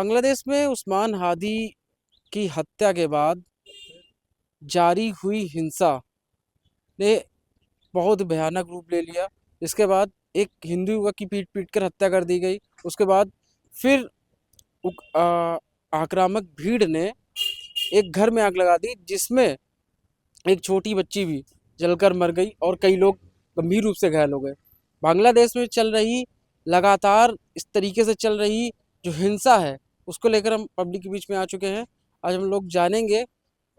बांग्लादेश में उस्मान हादी की हत्या के बाद जारी हुई हिंसा ने बहुत भयानक रूप ले लिया। इसके बाद एक हिंदू युवक की पीट पीट कर हत्या कर दी गई। उसके बाद फिर आक्रामक भीड़ ने एक घर में आग लगा दी, जिसमें एक छोटी बच्ची भी जलकर मर गई और कई लोग गंभीर रूप से घायल हो गए। बांग्लादेश में चल रही लगातार इस तरीके से चल रही जो हिंसा है, उसको लेकर हम पब्लिक के बीच में आ चुके हैं। आज हम लोग जानेंगे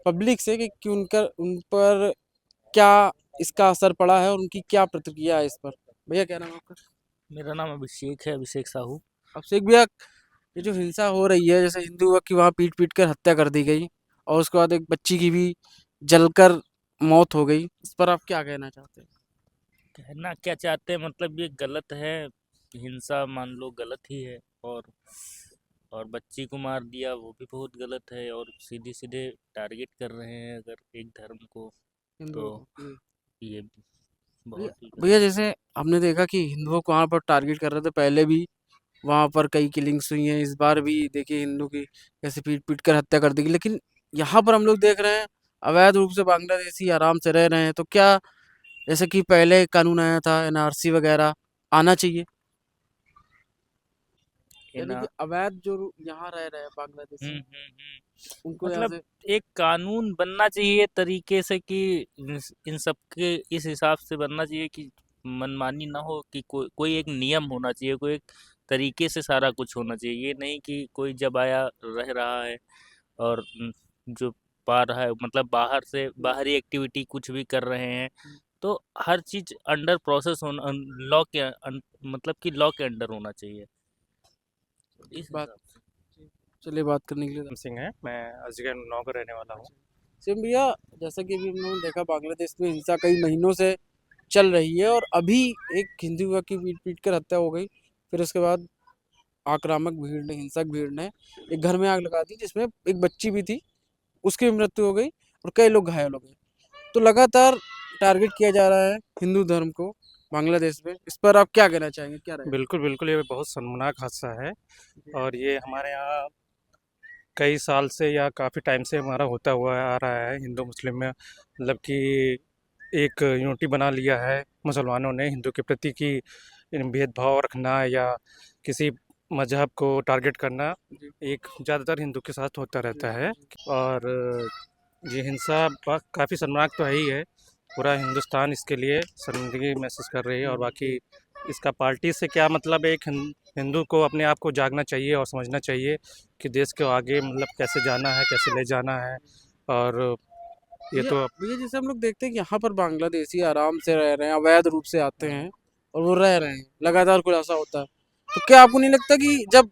पब्लिक से कि उन पर क्या इसका असर पड़ा है और उनकी क्या प्रतिक्रिया है इस पर। भैया क्या नाम है आपका? मेरा नाम अभिषेक है, अभिषेक साहू। अभिषेक भैया, ये जो हिंसा हो रही है, जैसे हिंदू युवक की वहाँ पीट पीट कर हत्या कर दी गई और उसके बाद एक बच्ची की भी जलकर मौत हो गई, इस पर आप क्या कहना चाहते हैं? कहना क्या चाहते हैं, मतलब ये गलत है। हिंसा मान लो गलत ही है। और बच्ची को मार दिया वो भी बहुत गलत है, और सीधे सीधे टारगेट कर रहे हैं अगर एक धर्म को, तो हिंदुओं को ये भैया, बहुत ही भैया गलत है। जैसे हमने देखा कि हिंदुओं को वहाँ पर टारगेट कर रहे थे, पहले भी वहाँ पर कई किलिंग्स हुई हैं, इस बार भी देखिए हिंदू की कैसे पीट पीट कर हत्या कर दी गई। लेकिन यहाँ पर हम लोग देख रहे हैं अवैध रूप से बांग्लादेशी आराम से रह रहे हैं। तो क्या जैसे कि पहले कानून आया था एनआरसी वगैरह आना चाहिए, ये यानी ना। कि अवैध जो यहाँ रह रहे हैं बांग्लादेशी उनको यहाँ मतलब से। एक कानून बनना चाहिए तरीके से कि इन सबके इस हिसाब से बनना चाहिए कि मनमानी ना हो, कि कोई कोई एक नियम होना चाहिए, कोई एक तरीके से सारा कुछ होना चाहिए। ये नहीं कि कोई जब आया रह रहा है और जो पा रहा है, मतलब बाहर से बाहरी एक्टिविटी कुछ भी कर रहे हैं, तो हर चीज अंडर प्रोसेस होना, लॉ के मतलब कि लॉ के अंडर होना चाहिए इस बात हिसाब से। चलिए बात करने के लिए सिंह है। मैं अजगर नौ का रहने वाला हूँ। सिम भैया, जैसा कि अभी हम लोगों ने देखा बांग्लादेश में हिंसा कई महीनों से चल रही है और अभी एक हिंदू युवक की पीट पीट कर हत्या हो गई। फिर उसके बाद आक्रामक भीड़ ने, हिंसक भीड़ ने एक घर में आग लगा दी, जिसमें एक बच्ची भी थी, उसकी भी मृत्यु हो गई और कई लोग घायल हो गए। तो लगातार टारगेट किया जा रहा है हिंदू धर्म को बांग्लादेश में, इस पर आप क्या कहना चाहेंगे, क्या रहेगा? बिल्कुल बिल्कुल, ये बहुत शर्मनाक हादसा है। और ये हमारे यहाँ कई साल से या काफ़ी टाइम से हमारा होता हुआ आ रहा है हिंदू मुस्लिम में। मतलब कि एक यूनिटी बना लिया है मुसलमानों ने हिंदू के प्रति, कि भेदभाव रखना या किसी मजहब को टारगेट करना जी एक ज़्यादातर हिंदू के साथ होता जी रहता है। जी और ये हिंसा काफ़ी शर्मनाक तो है ही है। पूरा हिंदुस्तान इसके लिए शर्मिंदगी महसूस कर रही है। और बाकी इसका पार्टी से क्या मतलब है, एक हिंदू को अपने आप को जागना चाहिए और समझना चाहिए कि देश को आगे मतलब कैसे जाना है, कैसे ले जाना है। और ये भैया, तो भैया जैसे हम लोग देखते हैं कि यहाँ पर बांग्लादेशी आराम से रह रहे हैं, अवैध रूप से आते हैं और वो रह रहे हैं, लगातार खुलासा होता है। तो क्या आपको नहीं लगता कि जब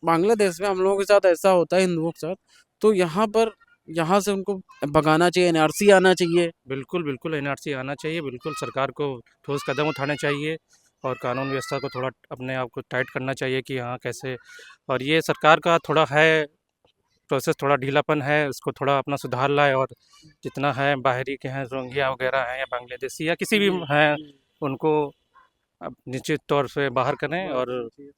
बांग्लादेश में हम लोगों के साथ ऐसा होता है हिंदुओं के साथ, तो यहाँ पर यहाँ से उनको भगाना चाहिए, एनआरसी आना चाहिए? बिल्कुल बिल्कुल एनआरसी आना चाहिए। बिल्कुल सरकार को ठोस कदम उठाने चाहिए और कानून व्यवस्था को थोड़ा अपने आप को टाइट करना चाहिए कि हाँ कैसे। और ये सरकार का थोड़ा है प्रोसेस, थोड़ा ढीलापन है, उसको थोड़ा अपना सुधार लाए। और जितना है बाहरी के हैं, रोहिंग्या वगैरह हैं या बांग्लादेशी या किसी भी जी हैं, जी उनको अब निश्चित तौर से बाहर करें बाहर और करना चाहिए।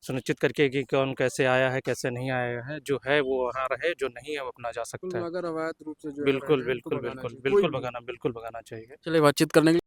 सुनिश्चित करके कि कौन कैसे आया है कैसे नहीं आया है। जो है वो वहाँ रहे, जो नहीं है वो अपना जा सकता कुल है। मगर अवैध रूप से जो है रह बिल्कुल रहे हैं उनको बिल्कुल भगाना बिल्कुल चाहिए, कोई बिल्कुल भी हो। भगाना, बिल्कुल भगाना चाहिए। चलिए बातचीत करने के लिए